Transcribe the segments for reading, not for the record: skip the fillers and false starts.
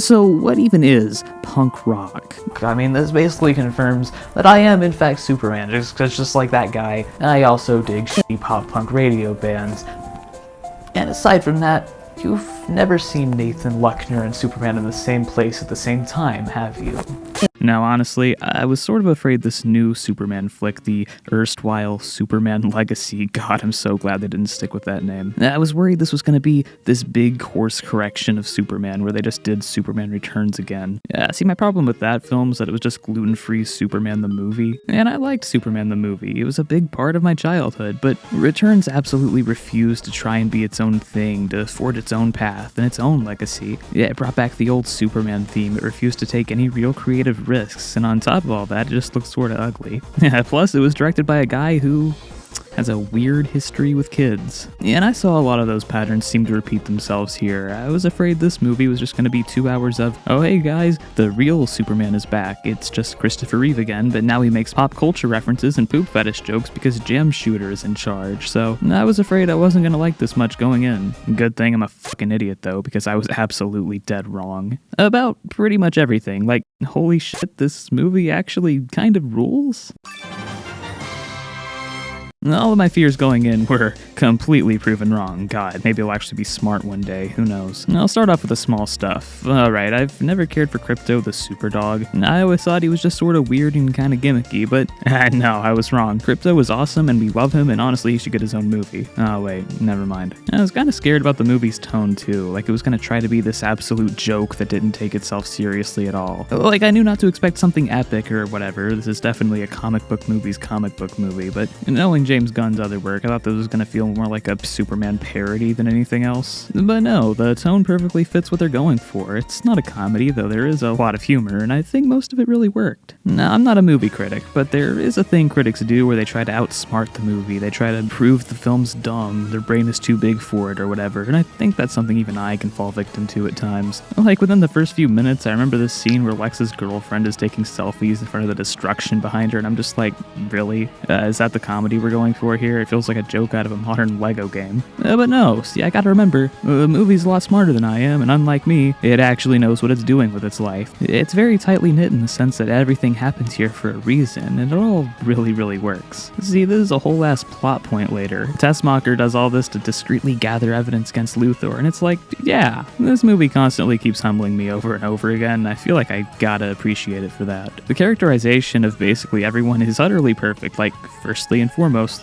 So what even is punk rock? I mean, this basically confirms that I am in fact Superman, just like that guy. I also dig shitty pop-punk radio bands. And aside from that, you've never seen Nathan Luckner and Superman in the same place at the same time, have you? Now, honestly, I was sort of afraid this new Superman flick, the erstwhile Superman Legacy, God, I'm so glad they didn't stick with that name. I was worried this was going to be this big course correction of Superman, where they just did Superman Returns again. See, my problem with that film is that it was just gluten-free Superman the movie, and I liked Superman the movie. It was a big part of my childhood, but Returns absolutely refused to try and be its own thing, to forge its own path and its own legacy. Yeah, it brought back the old Superman theme. It refused to take any real creative risks, and on top of all that, it just looked sort of ugly. Plus, it was directed by a guy who has a weird history with kids. And I saw a lot of those patterns seem to repeat themselves here. I was afraid this movie was just going to be 2 hours of, oh hey guys, the real Superman is back. It's just Christopher Reeve again, but now he makes pop culture references and poop fetish jokes because Jam Shooter is in charge. So I was afraid I wasn't going to like this much going in. Good thing I'm a fucking idiot though, because I was absolutely dead wrong. About pretty much everything. Like, holy shit, this movie actually kind of rules? All of my fears going in were completely proven wrong. God, maybe I'll actually be smart one day, who knows. I'll start off with the small stuff. Alright, I've never cared for Crypto the Superdog. I always thought he was just sort of weird and kind of gimmicky, but no, I was wrong. Crypto was awesome and we love him, and honestly he should get his own movie. Oh wait, never mind. I was kind of scared about the movie's tone too, like it was going to try to be this absolute joke that didn't take itself seriously at all. Like, I knew not to expect something epic or whatever. This is definitely a comic book movie's comic book movie, but knowing James Gunn's other work, I thought this was going to feel more like a Superman parody than anything else. But no, the tone perfectly fits what they're going for. It's not a comedy, though there is a lot of humor, and I think most of it really worked. Now, I'm not a movie critic, but there is a thing critics do where they try to outsmart the movie. They try to prove the film's dumb, their brain is too big for it, or whatever, and I think that's something even I can fall victim to at times. Like, within the first few minutes, I remember this scene where Lex's girlfriend is taking selfies in front of the destruction behind her, and I'm just like, really? Is that the comedy we're going for here? It feels like a joke out of a modern Lego game. But no, see, I gotta remember, the movie's a lot smarter than I am, and unlike me, it actually knows what it's doing with its life. It's very tightly knit in the sense that everything happens here for a reason, and it all really, really works. See, this is a whole ass plot point later. Tessmacher does all this to discreetly gather evidence against Luthor, and it's like, yeah, this movie constantly keeps humbling me over and over again. I feel like I gotta appreciate it for that. The characterization of basically everyone is utterly perfect, like, firstly and foremostly,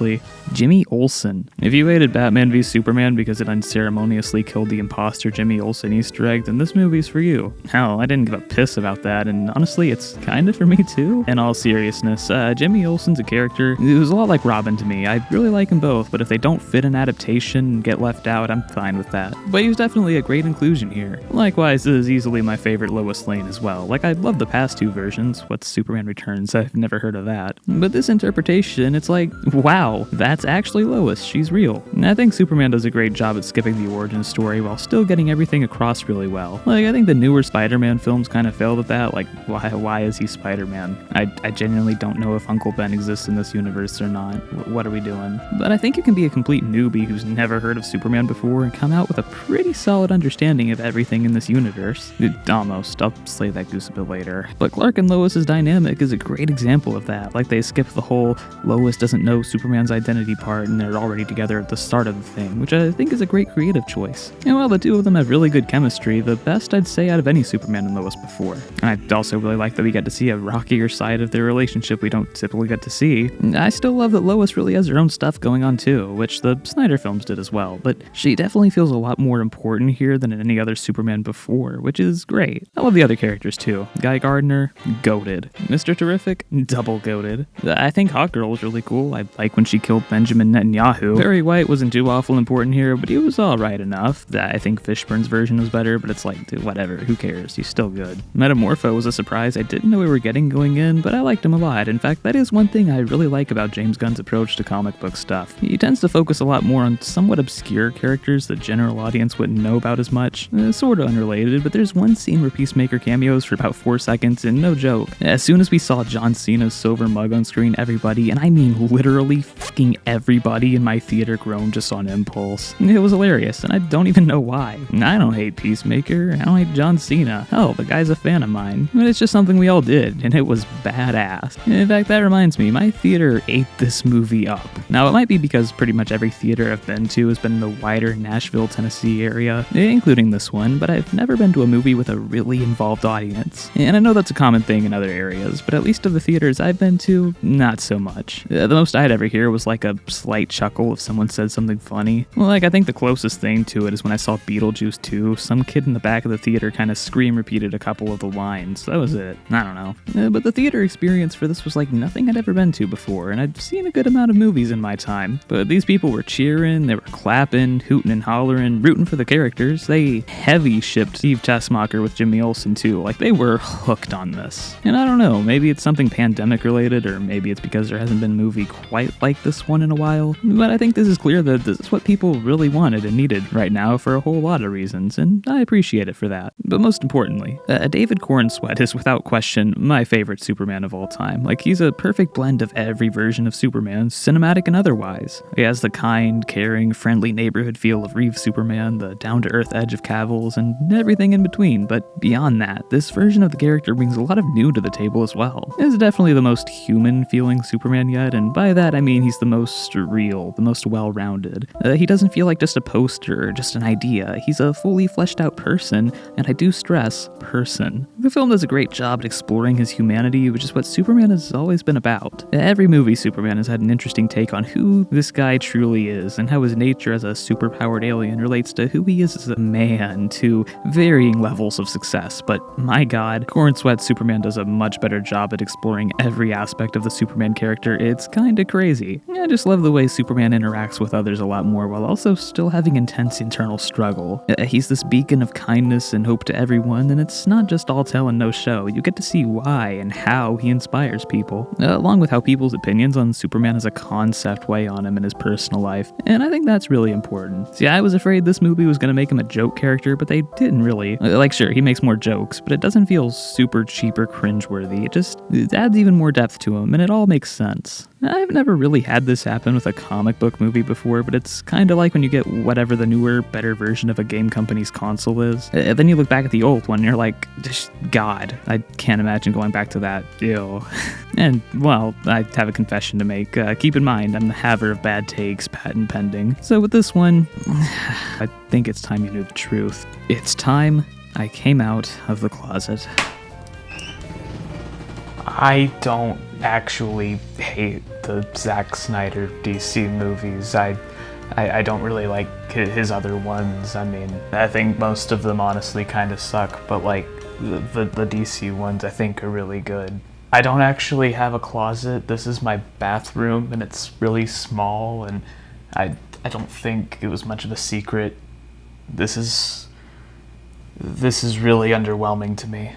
Jimmy Olsen. If you hated Batman v Superman because it unceremoniously killed the imposter Jimmy Olsen Easter egg, then this movie's for you. Hell, I didn't give a piss about that, and honestly, it's kinda for me too. In all seriousness, Jimmy Olsen's a character who's a lot like Robin to me. I really like them both, but if they don't fit an adaptation and get left out, I'm fine with that. But he was definitely a great inclusion here. Likewise, this is easily my favorite Lois Lane as well. Like, I love the past two versions. What's Superman Returns? I've never heard of that. But this interpretation, it's like, wow, that's actually Lois. She's real. And I think Superman does a great job at skipping the origin story while still getting everything across really well. Like, I think the newer Spider-Man films kind of failed at that. Like, why is he Spider-Man? I genuinely don't know if Uncle Ben exists in this universe or not. What are we doing? But I think you can be a complete newbie who's never heard of Superman before and come out with a pretty solid understanding of everything in this universe. Almost. I'll slay that goose a bit later. But Clark and Lois's dynamic is a great example of that. Like, they skip the whole Lois doesn't know Superman's identity part and they're already together at the start of the thing, which I think is a great creative choice. And while the two of them have really good chemistry, the best I'd say out of any Superman and Lois before. And I also really like that we get to see a rockier side of their relationship we don't typically get to see. I still love that Lois really has her own stuff going on too, which the Snyder films did as well, but she definitely feels a lot more important here than in any other Superman before, which is great. I love the other characters too. Guy Gardner, goated. Mr. Terrific, double goated. I think Hawkgirl was really cool. I like when she killed Benjamin Netanyahu. Barry White wasn't too awful important here, but he was alright enough. I think Fishburne's version was better, but it's like, dude, whatever, who cares? He's still good. Metamorpho was a surprise I didn't know we were getting going in, but I liked him a lot. In fact, that is one thing I really like about James Gunn's approach to comic book stuff. He tends to focus a lot more on somewhat obscure characters the general audience wouldn't know about as much. Sort of unrelated, but there's one scene where Peacemaker cameos for about 4 seconds, and no joke, as soon as we saw John Cena's silver mug on screen, everybody, and I mean literally literally fucking everybody in my theater groaned just on impulse. It was hilarious, and I don't even know why. I don't hate Peacemaker, I don't hate John Cena. Hell, the guy's a fan of mine. But it's just something we all did, and it was badass. In fact, that reminds me, my theater ate this movie up. Now, it might be because pretty much every theater I've been to has been in the wider Nashville, Tennessee area, including this one, but I've never been to a movie with a really involved audience. And I know that's a common thing in other areas, but at least of the theaters I've been to, not so much. The most I'd ever hear was like a slight chuckle if someone said something funny. Well, like, I think the closest thing to it is when I saw Beetlejuice 2, some kid in the back of the theater kind of scream repeated a couple of the lines. That was it. I don't know. But the theater experience for this was like nothing I'd ever been to before, and I'd seen a good amount of movies in my time. But these people were cheering, they were clapping, hooting and hollering, rooting for the characters. They heavy shipped Steve Tessmacher with Jimmy Olsen too. Like, they were hooked on this. And I don't know, maybe it's something pandemic related, or maybe it's because there hasn't been a movie quite like this one in a while. But I think this is clear that this is what people really wanted and needed right now for a whole lot of reasons, and I appreciate it for that. But most importantly, David Corenswet is without question my favorite Superman of all time. Like, he's a perfect blend of every version of Superman, cinematic and otherwise. He has the kind, caring, friendly neighborhood feel of Reeves Superman, the down-to-earth edge of Cavill's, and everything in between. But beyond that, this version of the character brings a lot of new to the table as well. He's definitely the most human-feeling Superman yet, and by that I mean he's the most real, the most well-rounded. He doesn't feel like just a poster or just an idea. He's a fully fleshed-out person, and I do stress, person. The film does a great job at exploring his humanity, which is what Superman has always been about. Every movie Superman has had an interesting take on who this guy truly is, and how his nature as a superpowered alien relates to who he is as a man, to varying levels of success. But my god, Corenswet's Superman does a much better job at exploring every aspect of the Superman character. It's kinda crazy. I just love the way Superman interacts with others a lot more while also still having intense internal struggle. He's this beacon of kindness and hope to everyone, and it's not just all tell and no show. You get to see why and how he inspires people, along with how people's opinions on Superman as a concept weigh on him in his personal life, and I think that's really important. See, I was afraid this movie was going to make him a joke character, but they didn't really. Like, sure, he makes more jokes, but it doesn't feel super cheap or cringeworthy. It adds even more depth to him, and it all makes sense. I've never really had this happen with a comic book movie before, but it's kind of like when you get whatever the newer, better version of a game company's console is. Then you look back at the old one and you're like, God, I can't imagine going back to that. Ew. And, well, I have a confession to make. Keep in mind, I'm the haver of bad takes, patent pending. So with this one, I think it's time you knew the truth. It's time I came out of the closet. I don't actually hate the Zack Snyder DC movies. I don't really like his other ones. I mean, I think most of them honestly kind of suck, but like the DC ones I think are really good. I don't actually have a closet. This is my bathroom and it's really small, and I don't think it was much of a secret. This is really underwhelming to me.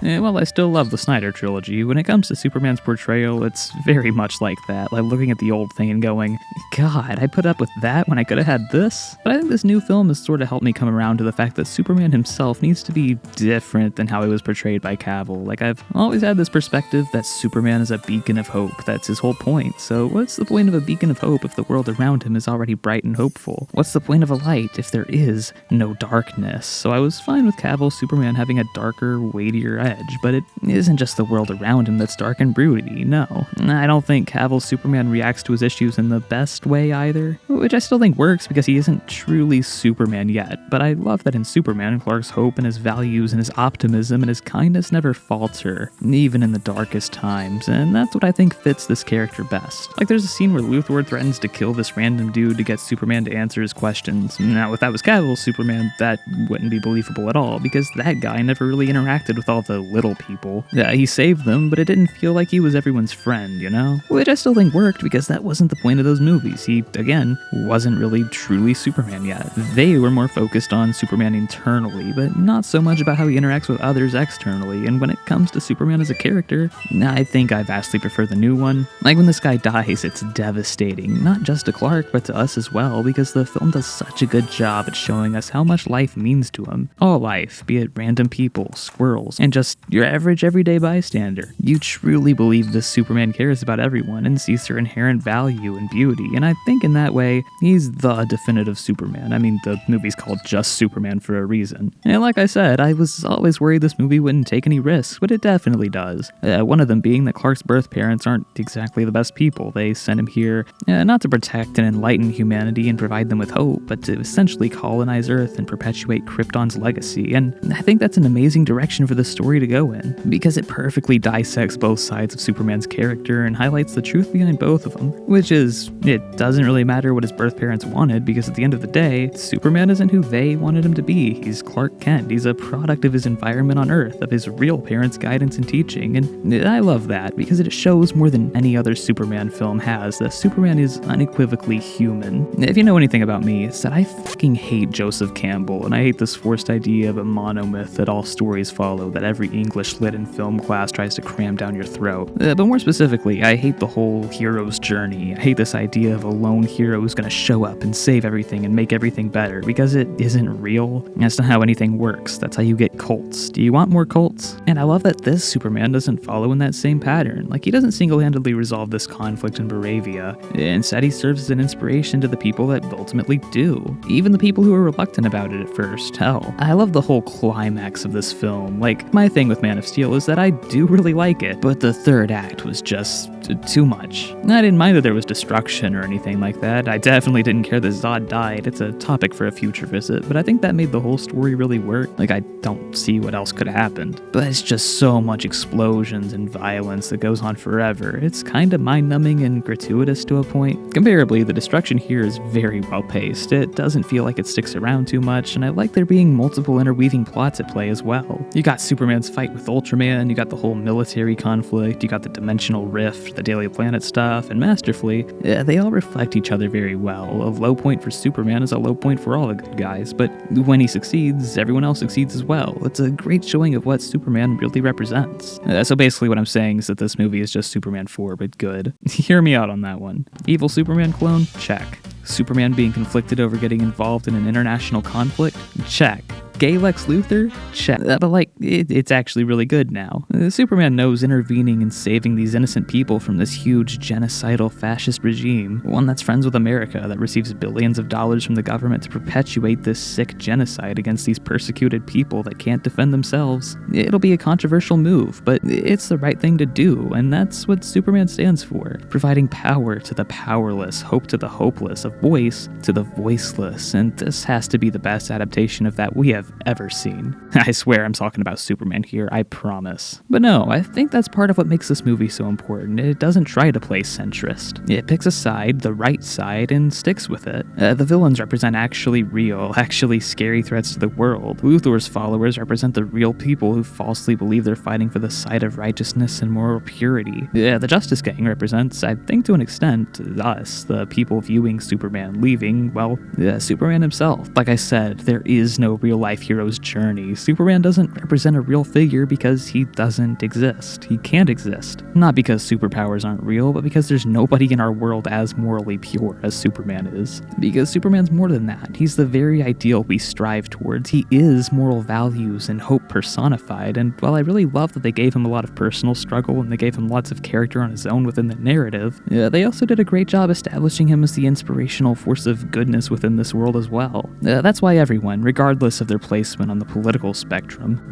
Well, I still love the Snyder trilogy. When it comes to Superman's portrayal, it's very much like that. Like looking at the old thing and going, God, I put up with that when I could have had this? But I think this new film has sort of helped me come around to the fact that Superman himself needs to be different than how he was portrayed by Cavill. Like, I've always had this perspective that Superman is a beacon of hope. That's his whole point. So what's the point of a beacon of hope if the world around him is already bright and hopeful? What's the point of a light if there is no darkness? So I was fine with Cavill's Superman having a darker, weightier edge, but it isn't just the world around him that's dark and broody, no. I don't think Cavill's Superman reacts to his issues in the best way either, which I still think works because he isn't truly Superman yet, but I love that in Superman, Clark's hope and his values and his optimism and his kindness never falter, even in the darkest times, and that's what I think fits this character best. Like, there's a scene where Luthor threatens to kill this random dude to get Superman to answer his questions. Now, if that was Cavill's Superman, that wouldn't be believable at all, because that guy never really interacted with all the little people. Yeah, he saved them, but it didn't feel like he was everyone's friend, you know? Which I still think worked because that wasn't the point of those movies. He, again, wasn't really truly Superman yet. They were more focused on Superman internally, but not so much about how he interacts with others externally. And when it comes to Superman as a character, I think I vastly prefer the new one. Like, when this guy dies, it's devastating, not just to Clark, but to us as well, because the film does such a good job at showing us how much life means to him. All life, be it random people, squirrels, and just just your average everyday bystander. You truly believe this Superman cares about everyone and sees their inherent value and beauty, and I think in that way, he's the definitive Superman. I mean, the movie's called just Superman for a reason. And like I said, I was always worried this movie wouldn't take any risks, but it definitely does. One of them being that Clark's birth parents aren't exactly the best people. They sent him here not to protect and enlighten humanity and provide them with hope, but to essentially colonize Earth and perpetuate Krypton's legacy. And I think that's an amazing direction for the story to go in, because it perfectly dissects both sides of Superman's character and highlights the truth behind both of them, which is, it doesn't really matter what his birth parents wanted, because at the end of the day, Superman isn't who they wanted him to be. He's Clark Kent. He's a product of his environment on Earth, of his real parents' guidance and teaching, and I love that, because it shows more than any other Superman film has that Superman is unequivocally human. If you know anything about me, it's that I fucking hate Joseph Campbell, and I hate this forced idea of a monomyth that all stories follow, that every English lit and film class tries to cram down your throat. But more specifically, I hate the whole hero's journey. I hate this idea of a lone hero who's gonna show up and save everything and make everything better, because it isn't real. That's not how anything works. That's how you get cults. Do you want more cults? And I love that this Superman doesn't follow in that same pattern. Like, he doesn't single-handedly resolve this conflict in Baravia. Instead, he serves as an inspiration to the people that ultimately do. Even the people who are reluctant about it at first. Hell, I love the whole climax of this film. Like, my thing with Man of Steel is that I do really like it, but the third act was just too much. I didn't mind that there was destruction or anything like that. I definitely didn't care that Zod died. It's a topic for a future visit, but I think that made the whole story really work. Like, I don't see what else could have happened. But it's just so much explosions and violence that goes on forever. It's kind of mind-numbing and gratuitous to a point. Comparably, the destruction here is very well-paced. It doesn't feel like it sticks around too much, and I like there being multiple interweaving plots at play as well. You got Superman's fight with Ultraman, you got the whole military conflict, you got the dimensional rift, the Daily Planet stuff, and masterfully, they all reflect each other very well. A low point for Superman is a low point for all the good guys, but when he succeeds, everyone else succeeds as well. It's a great showing of what Superman really represents. So basically what I'm saying is that this movie is just Superman 4, but good. Hear me out on that one. Evil Superman clone? Check. Superman being conflicted over getting involved in an international conflict? Check. Gay Lex Luthor? Check. But it's actually really good now. Superman knows intervening and saving these innocent people from this huge genocidal fascist regime, one that's friends with America, that receives billions of dollars from the government to perpetuate this sick genocide against these persecuted people that can't defend themselves. It'll be a controversial move, but it's the right thing to do, and that's what Superman stands for. Providing power to the powerless, hope to the hopeless, a voice to the voiceless, and this has to be the best adaptation of that we have ever seen. I swear I'm talking about Superman here, I promise. But no, I think that's part of what makes this movie so important. It doesn't try to play centrist. It picks a side, the right side, and sticks with it. The villains represent actually real, actually scary threats to the world. Luthor's followers represent the real people who falsely believe they're fighting for the side of righteousness and moral purity. The Justice Gang represents, I think to an extent, us, the people viewing Superman leaving, well, Superman himself. Like I said, there is no real-life hero's journey. Superman doesn't represent a real figure because he doesn't exist. He can't exist. Not because superpowers aren't real, but because there's nobody in our world as morally pure as Superman is. Because Superman's more than that. He's the very ideal we strive towards. He is moral values and hope personified, and while I really love that they gave him a lot of personal struggle and they gave him lots of character on his own within the narrative, they also did a great job establishing him as the inspirational force of goodness within this world as well. That's why everyone, regardless of their placement on the political spectrum,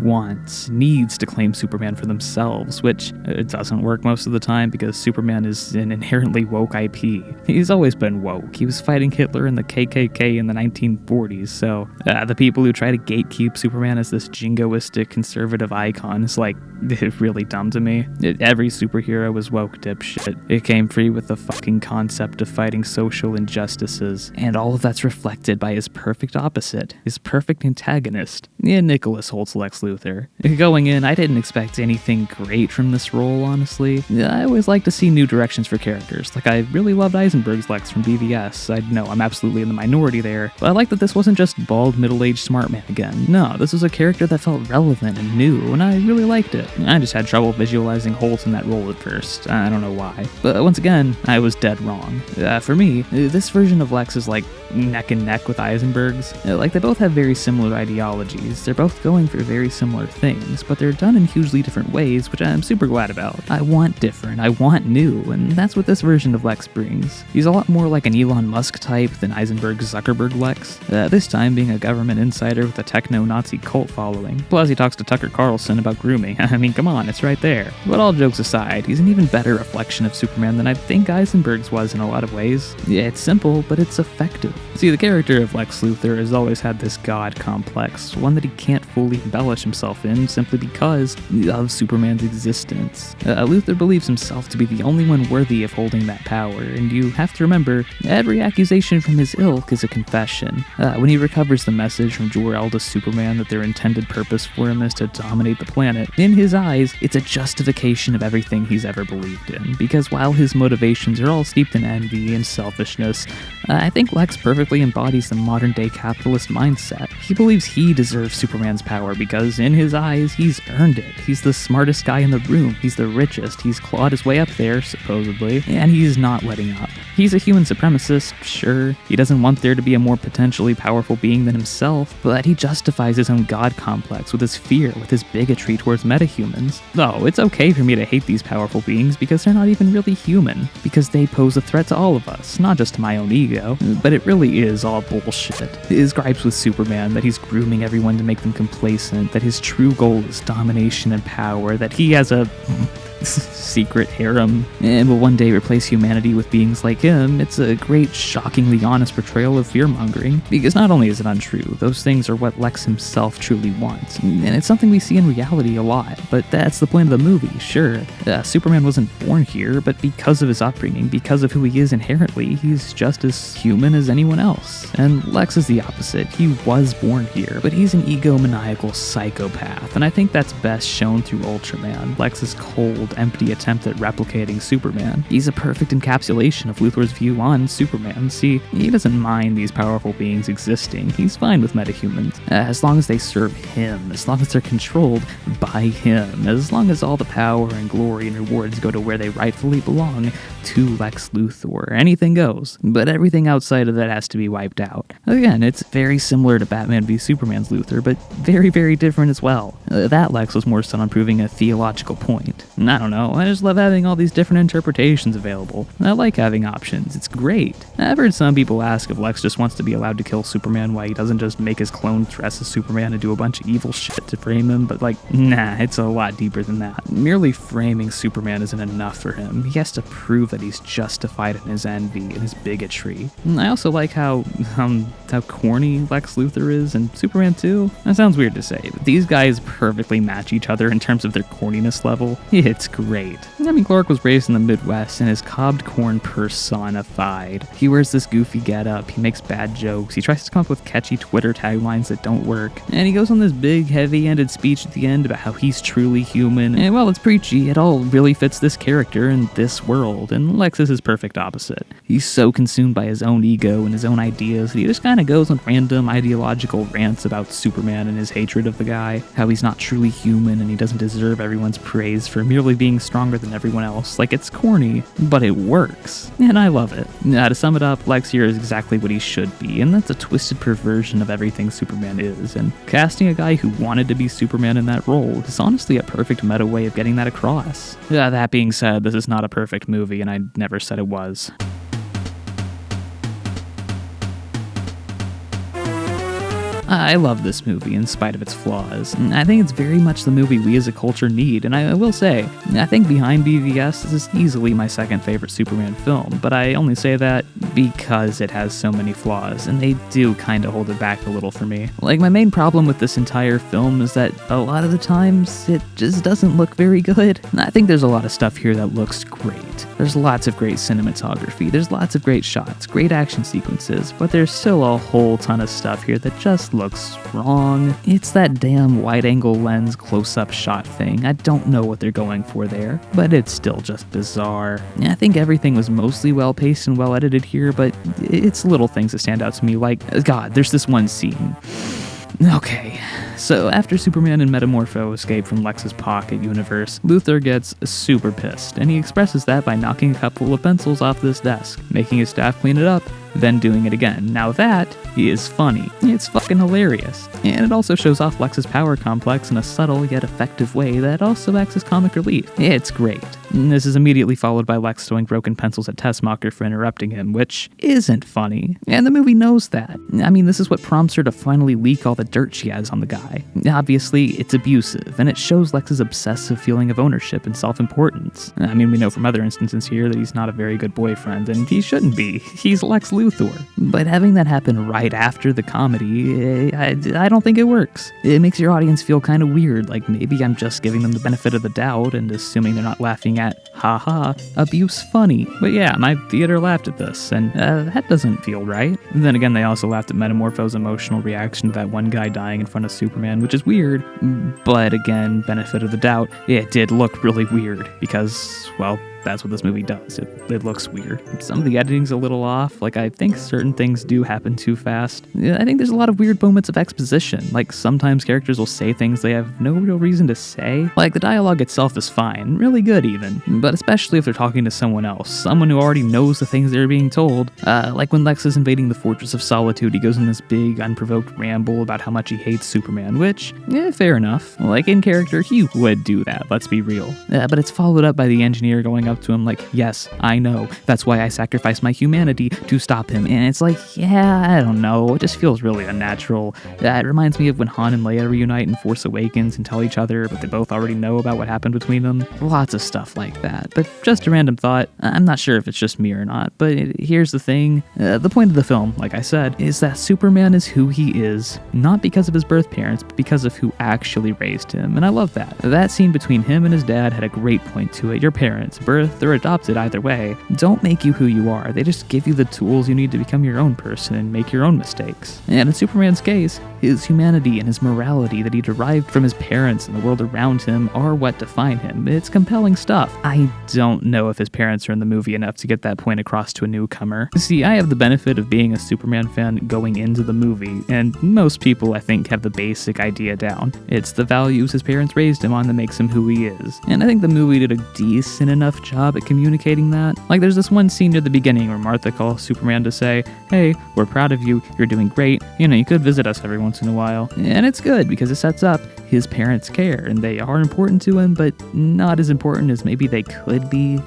needs to claim Superman for themselves, which it doesn't work most of the time because Superman is an inherently woke IP. He's always been woke. He was fighting Hitler and the KKK in the 1940s, so the people who try to gatekeep Superman as this jingoistic conservative icon is really dumb to me. Every superhero was woke dipshit. It came free with the fucking concept of fighting social injustices, and all of that's reflected by his perfect opposite, his perfect antagonist, Nicholas Holt's Lex Luthor. Going in, I didn't expect anything great from this role, honestly. I always like to see new directions for characters. I really loved Eisenberg's Lex from BVS. I know I'm absolutely in the minority there, but I like that this wasn't just bald, middle-aged smart man again. No, this was a character that felt relevant and new, and I really liked it. I just had trouble visualizing Holt in that role at first. I don't know why. But once again, I was dead wrong. For me, this version of Lex is neck and neck with Eisenberg's. They both have very similar ideas ideologies. They're both going for very similar things, but they're done in hugely different ways, which I'm super glad about. I want different, I want new, and that's what this version of Lex brings. He's a lot more like an Elon Musk type than Heisenberg's Zuckerberg Lex, this time being a government insider with a techno-Nazi cult following. Plus he talks to Tucker Carlson about grooming. I mean, come on, it's right there. But all jokes aside, he's an even better reflection of Superman than I think Heisenberg's was in a lot of ways. Yeah, it's simple, but it's effective. See, the character of Lex Luthor has always had this god complex, one that he can't fully embellish himself in simply because of Superman's existence. Luthor believes himself to be the only one worthy of holding that power, and you have to remember, every accusation from his ilk is a confession. When he recovers the message from Jor-El to Superman that their intended purpose for him is to dominate the planet, in his eyes, it's a justification of everything he's ever believed in, because while his motivations are all steeped in envy and selfishness, I think Lex perfectly embodies the modern-day capitalist mindset. He believes he deserves Superman's power because, in his eyes, he's earned it. He's the smartest guy in the room, he's the richest, he's clawed his way up there, supposedly, and he's not letting up. He's a human supremacist, sure. He doesn't want there to be a more potentially powerful being than himself, but he justifies his own god complex with his fear, with his bigotry towards metahumans. Though, it's okay for me to hate these powerful beings because they're not even really human, because they pose a threat to all of us, not just to my own ego. But it really is all bullshit. His gripes with Superman, that he's grooming everyone to make them complacent, that his true goal is domination and power, that he has a secret harem and will one day replace humanity with beings like him, it's a great, shockingly honest portrayal of fear-mongering. Because not only is it untrue, those things are what Lex himself truly wants. And it's something we see in reality a lot, but that's the point of the movie, sure. Superman wasn't born here, but because of his upbringing, because of who he is inherently, he's just as human as anyone else. And Lex is the opposite. He was born here, but he's an egomaniacal psychopath, and I think that's best shown through Ultraman, Lex's cold, empty attempt at replicating Superman. He's a perfect encapsulation of Luthor's view on Superman. See, he doesn't mind these powerful beings existing. He's fine with metahumans, as long as they serve him, as long as they're controlled by him, as long as all the power and glory and rewards go to where they rightfully belong, to Lex Luthor. Anything goes, but everything outside of that has to be wiped out. Again, it's very similar to Batman v Superman's Luthor, but very, very different as well. That Lex was more set on proving a theological point. I don't know, I just love having all these different interpretations available. I like having options, it's great. I've heard some people ask if Lex just wants to be allowed to kill Superman, why he doesn't just make his clone dress as Superman and do a bunch of evil shit to frame him, but nah, it's a lot deeper than that. Merely framing Superman isn't enough for him. He has to prove that he's justified in his envy and his bigotry. I also like how corny Lex Luthor is, and Superman too. That sounds weird to say, but these guys perfectly match each other in terms of their corniness level. It's great. I mean, Clark was raised in the Midwest and is cobbed corn personified. He wears this goofy getup, he makes bad jokes, he tries to come up with catchy Twitter taglines that don't work, and he goes on this big, heavy-handed speech at the end about how he's truly human, and while it's preachy, it all really fits this character in this world, and Lex is his perfect opposite. He's so consumed by his own ego and his own ideas that he just kind of goes on random ideological rants about Superman and his hatred of the guy, how he's not truly human and he doesn't deserve everyone's praise for merely being stronger than everyone else. It's corny, but it works, and I love it. To sum it up, Lex here is exactly what he should be, and that's a twisted perversion of everything Superman is, and casting a guy who wanted to be Superman in that role is honestly a perfect meta way of getting that across. That being said, this is not a perfect movie, and I never said it was. I love this movie in spite of its flaws. I think it's very much the movie we as a culture need, and I will say, I think behind BVS, this is easily my second favorite Superman film, but I only say that because it has so many flaws, and they do kind of hold it back a little for me. My main problem with this entire film is that a lot of the times, it just doesn't look very good. I think there's a lot of stuff here that looks great. There's lots of great cinematography, there's lots of great shots, great action sequences, but there's still a whole ton of stuff here that just looks wrong. It's that damn wide-angle lens close-up shot thing. I don't know what they're going for there, but it's still just bizarre. I think everything was mostly well-paced and well-edited here, but it's little things that stand out to me, God, there's this one scene. Okay. So after Superman and Metamorpho escape from Lex's pocket universe, Luthor gets super pissed, and he expresses that by knocking a couple of pencils off this desk, making his staff clean it up, then doing it again. Now that is funny. It's fucking hilarious. And it also shows off Lex's power complex in a subtle yet effective way that also acts as comic relief. It's great. This is immediately followed by Lex throwing broken pencils at Tessmacher for interrupting him, which isn't funny. And the movie knows that. I mean, this is what prompts her to finally leak all the dirt she has on the guy. Obviously, it's abusive, and it shows Lex's obsessive feeling of ownership and self-importance. I mean, we know from other instances here that he's not a very good boyfriend, and he shouldn't be. He's Lex Luthor. But having that happen right after the comedy, I don't think it works. It makes your audience feel kind of weird, like maybe I'm just giving them the benefit of the doubt and assuming they're not laughing at, haha, abuse funny. But yeah, my theater laughed at this, and that doesn't feel right. And then again, they also laughed at Metamorpho's emotional reaction to that one guy dying in front of Superman, which is weird. But again, benefit of the doubt, it did look really weird because, well, that's what this movie does. It looks weird. Some of the editing's a little off. Like, I think certain things do happen too fast. I think there's a lot of weird moments of exposition. Like, sometimes characters will say things they have no real reason to say. Like, the dialogue itself is fine, really good even. But especially if they're talking to someone else, someone who already knows the things they're being told. Like when Lex is invading the Fortress of Solitude, he goes in this big, unprovoked ramble about how much he hates Superman, which, fair enough. Like, in character, he would do that, let's be real. But it's followed up by the engineer going up to him like, yes, I know, that's why I sacrificed my humanity to stop him. And it's like, yeah, I don't know, it just feels really unnatural. It reminds me of when Han and Leia reunite in Force Awakens and tell each other, but they both already know about what happened between them. Lots of stuff like that. But just a random thought, I'm not sure if it's just me or not, but here's the thing. The point of the film, like I said, is that Superman is who he is, not because of his birth parents, but because of who actually raised him. And I love that. That scene between him and his dad had a great point to it. Your parents, birth or adopted either way, don't make you who you are. They just give you the tools you need to become your own person and make your own mistakes. And in Superman's case, his humanity and his morality that he derived from his parents and the world around him are what define him. It's compelling stuff. I don't know if his parents are in the movie enough to get that point across to a newcomer. See, I have the benefit of being a Superman fan going into the movie, and most people, I think, have the basic idea down. It's the values his parents raised him on that makes him who he is. And I think the movie did a decent enough job at communicating that. Like, there's this one scene near the beginning where Martha calls Superman to say, hey, we're proud of you, you're doing great, you could visit us every once in a while. And it's good because it sets up his parents care, and they are important to him, but not as important as maybe they could be.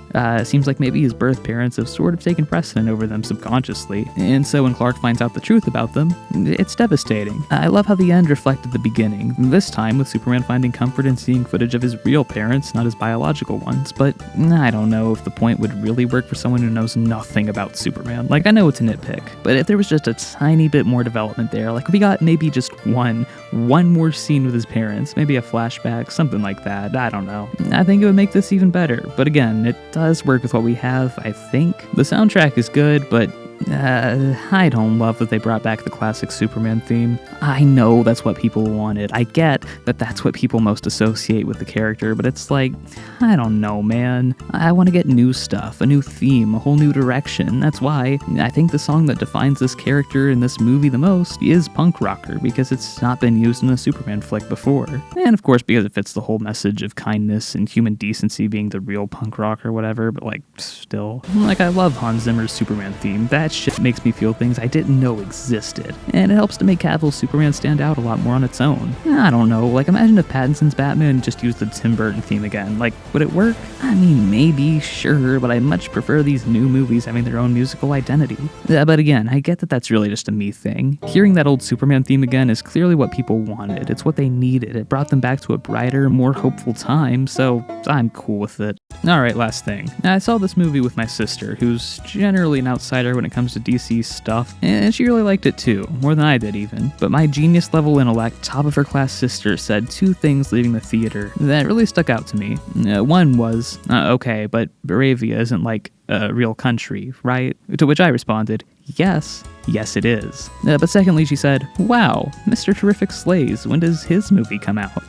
Seems like maybe his birth parents have sort of taken precedent over them subconsciously, and so when Clark finds out the truth about them, it's devastating. I love how the end reflected the beginning, this time with Superman finding comfort in seeing footage of his real parents, not his biological ones, but I don't know if the point would really work for someone who knows nothing about Superman. Like, I know it's a nitpick, but if there was just a tiny bit more development there, like we got maybe just one more scene with his parents, maybe a flashback, something like that, I don't know. I think it would make this even better, but again, it does work with what we have, I think. The soundtrack is good, but I don't love that they brought back the classic Superman theme. I know that's what people wanted. I get that that's what people most associate with the character, but it's like, I don't know, man. I want to get new stuff, a new theme, a whole new direction. That's why I think the song that defines this character in this movie the most is Punk Rocker, because it's not been used in a Superman flick before. And of course, because it fits the whole message of kindness and human decency being the real punk rock or whatever, but like, still. Like, I love Hans Zimmer's Superman theme. That shit makes me feel things I didn't know existed, and it helps to make Cavill's Superman stand out a lot more on its own. I don't know, like imagine if Pattinson's Batman just used the Tim Burton theme again. Like, would it work? I mean, maybe, sure, but I much prefer these new movies having their own musical identity. But again, I get that that's really just a me thing. Hearing that old Superman theme again is clearly what people wanted. It's what they needed. It brought them back to a brighter, more hopeful time, so I'm cool with it. Alright, last thing. I saw this movie with my sister, who's generally an outsider when it comes to DC stuff, and she really liked it too, more than I did even. But my genius level intellect, top of her class sister said two things leaving the theater that really stuck out to me. One was, okay, but Baravia isn't like a real country, right? To which I responded, yes it is. But secondly, she said, wow, Mr. Terrific slays, when does his movie come out?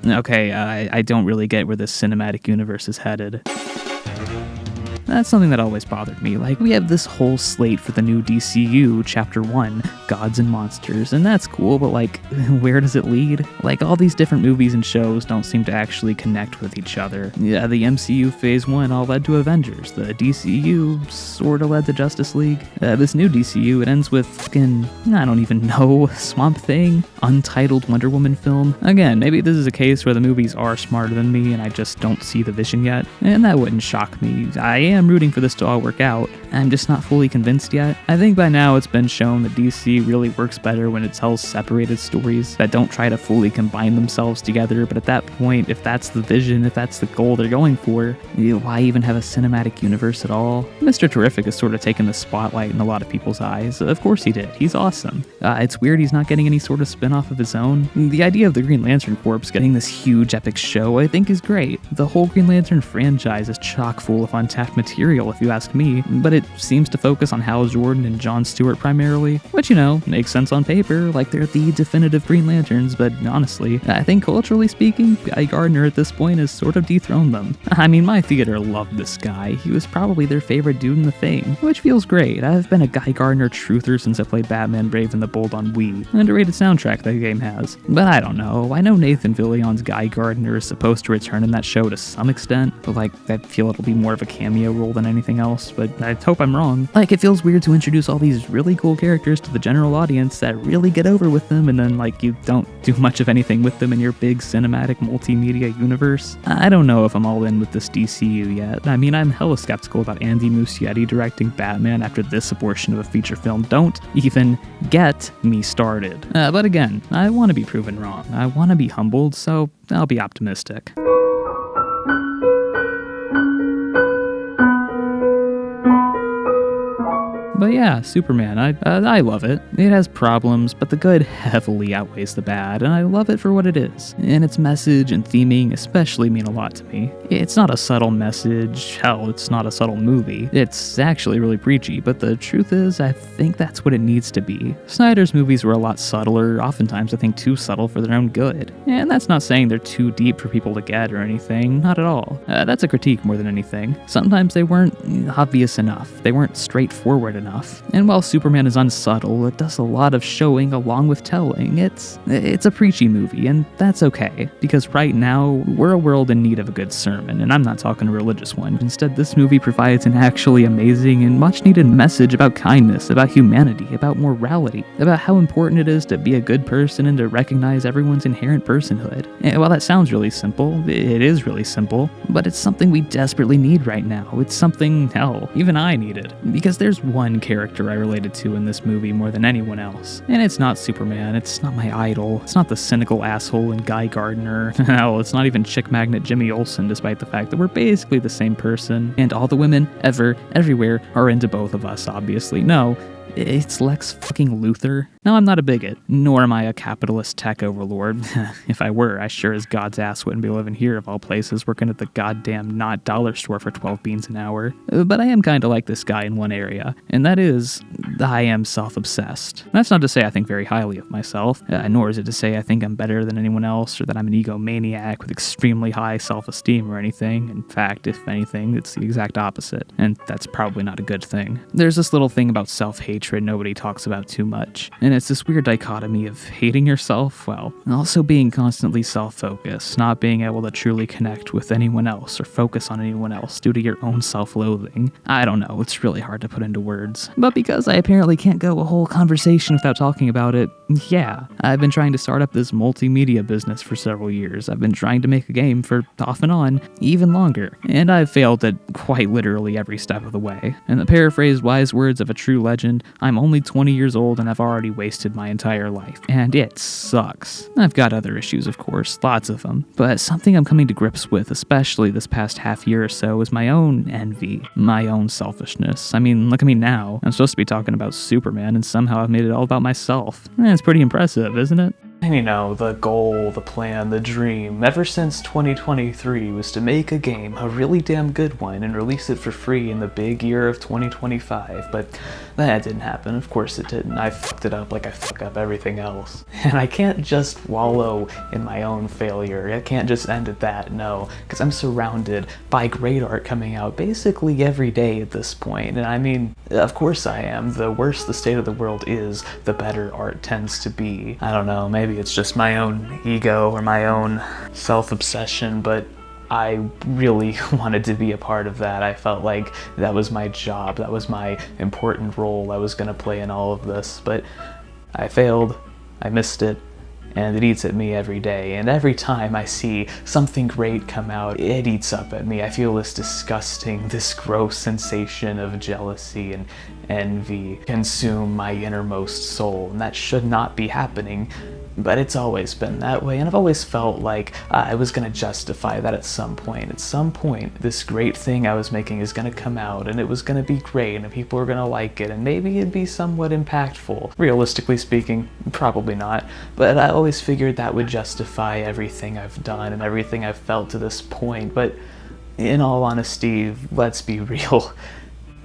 Okay, I don't really get where this cinematic universe is headed. That's something that always bothered me. Like, we have this whole slate for the new DCU, Chapter 1, gods and monsters, and that's cool, but like, where does it lead? Like, all these different movies and shows don't seem to actually connect with each other. Yeah, the MCU Phase 1 all led to Avengers. The DCU sorta led to Justice League. This new DCU, it ends with fucking, I don't even know, Swamp Thing, untitled Wonder Woman film. Again, maybe this is a case where the movies are smarter than me and I just don't see the vision yet, and that wouldn't shock me. I am rooting for this to all work out. I'm just not fully convinced yet. I think by now it's been shown that DC really works better when it tells separated stories that don't try to fully combine themselves together, but at that point, if that's the vision, if that's the goal they're going for, why even have a cinematic universe at all? Mr. Terrific has sort of taken the spotlight in a lot of people's eyes. Of course he did. He's awesome. It's weird he's not getting any sort of spin-off of his own. The idea of the Green Lantern Corps getting this huge epic show I think is great. The whole Green Lantern franchise is chock full of untapped material if you ask me, but it seems to focus on Hal Jordan and Jon Stewart primarily, which, makes sense on paper, like they're the definitive Green Lanterns, but honestly, I think culturally speaking, Guy Gardner at this point has sort of dethroned them. I mean, my theater loved this guy. He was probably their favorite dude in the thing, which feels great. I've been a Guy Gardner truther since I played Batman Brave and the Bold on Wii. Underrated soundtrack that game has. But I don't know. I know Nathan Fillion's Guy Gardner is supposed to return in that show to some extent, but I feel it'll be more of a cameo role than anything else, but I hope I'm wrong. It feels weird to introduce all these really cool characters to the general audience that really get over with them, and then you don't do much of anything with them in your big cinematic multimedia universe. I don't know if I'm all in with this DCU yet. I mean, I'm hella skeptical about Andy Muschietti directing Batman after this abortion of a feature film. Don't even get me started. But again, I want to be proven wrong. I want to be humbled, so I'll be optimistic. But yeah, Superman, I love it. It has problems, but the good heavily outweighs the bad, and I love it for what it is. And its message and theming especially mean a lot to me. It's not a subtle message, hell, it's not a subtle movie. It's actually really preachy, but the truth is, I think that's what it needs to be. Snyder's movies were a lot subtler, oftentimes I think too subtle for their own good. And that's not saying they're too deep for people to get or anything, not at all. That's a critique more than anything. Sometimes they weren't obvious enough, they weren't straightforward enough. And while Superman is unsubtle, it does a lot of showing along with telling. It's a preachy movie, and that's okay, because right now, we're a world in need of a good sermon, and I'm not talking a religious one. Instead, this movie provides an actually amazing and much-needed message about kindness, about humanity, about morality, about how important it is to be a good person and to recognize everyone's inherent personhood. And while that sounds really simple, it is really simple, but it's something we desperately need right now. It's something, hell, even I needed. Because there's one character I related to in this movie more than anyone else. And it's not Superman, it's not my idol, it's not the cynical asshole in Guy Gardner, hell, it's not even chick magnet Jimmy Olsen, despite the fact that we're basically the same person, and all the women, ever, everywhere, are into both of us, obviously. No, it's Lex fucking Luthor. Now, I'm not a bigot, nor am I a capitalist tech overlord. If I were, I sure as God's ass wouldn't be living here of all places, working at the goddamn not dollar store for 12 beans an hour. But I am kinda like this guy in one area, and that is, I am self-obsessed. That's not to say I think very highly of myself, nor is it to say I think I'm better than anyone else, or that I'm an egomaniac with extremely high self-esteem or anything. In fact, if anything, it's the exact opposite, and that's probably not a good thing. There's this little thing about self-hatred nobody talks about too much, and it's this weird dichotomy of hating yourself, while also being constantly self-focused, not being able to truly connect with anyone else or focus on anyone else due to your own self-loathing. I don't know, it's really hard to put into words. But because I apparently can't go a whole conversation without talking about it, yeah, I've been trying to start up this multimedia business for several years. I've been trying to make a game for off and on even longer, and I've failed at quite literally every step of the way. In the paraphrased wise words of a true legend, I'm only 20 years old and I've already wasted my entire life, and it sucks. I've got other issues, of course, lots of them, but something I'm coming to grips with, especially this past half year or so, is my own envy, my own selfishness. I mean, look at me now. I'm supposed to be talking about Superman, and somehow I've made it all about myself. It's pretty impressive, isn't it? The goal, the plan, the dream, ever since 2023 was to make a game, a really damn good one, and release it for free in the big year of 2025, but that didn't happen. Of course it didn't. I fucked it up like I fuck up everything else. And I can't just wallow in my own failure. I can't just end at that, no, because I'm surrounded by great art coming out basically every day at this point, and of course I am. The worse the state of the world is, the better art tends to be. I don't know, maybe it's just my own ego or my own self-obsession, but I really wanted to be a part of that. I felt like that was my job, that was my important role I was going to play in all of this, but I failed, I missed it, and it eats at me every day. And every time I see something great come out, it eats up at me. I feel this disgusting, this gross sensation of jealousy and envy consume my innermost soul, and that should not be happening. But it's always been that way, and I've always felt like I was going to justify that at some point. At some point, this great thing I was making is going to come out, and it was going to be great, and people are going to like it, and maybe it'd be somewhat impactful. Realistically speaking, probably not, but I always figured that would justify everything I've done and everything I've felt to this point. But in all honesty, let's be real.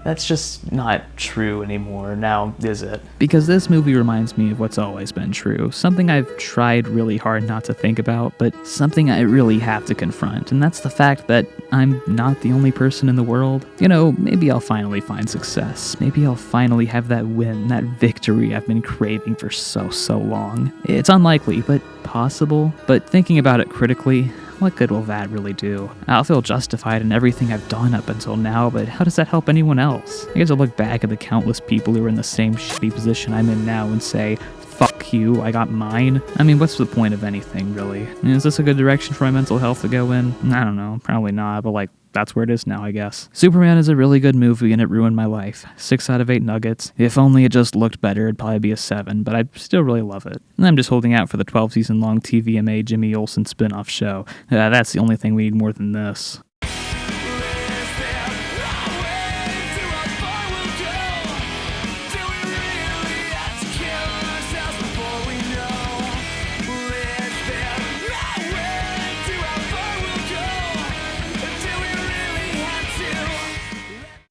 That's just not true anymore, now is it? Because this movie reminds me of what's always been true, something I've tried really hard not to think about, but something I really have to confront, and that's the fact that I'm not the only person in the world. Maybe I'll finally find success. Maybe I'll finally have that win, that victory I've been craving for so long. It's unlikely, but possible. But thinking about it critically, what good will that really do? I'll feel justified in everything I've done up until now, but how does that help anyone else? I get to look back at the countless people who are in the same shitty position I'm in now and say, fuck you, I got mine. What's the point of anything, really? Is this a good direction for my mental health to go in? I don't know, probably not, but that's where it is now, I guess. Superman is a really good movie and it ruined my life. 6 out of 8 nuggets. If only it just looked better, it'd probably be a 7, but I still really love it. And I'm just holding out for the 12-season long TVMA Jimmy Olsen spin-off show. That's the only thing we need more than this.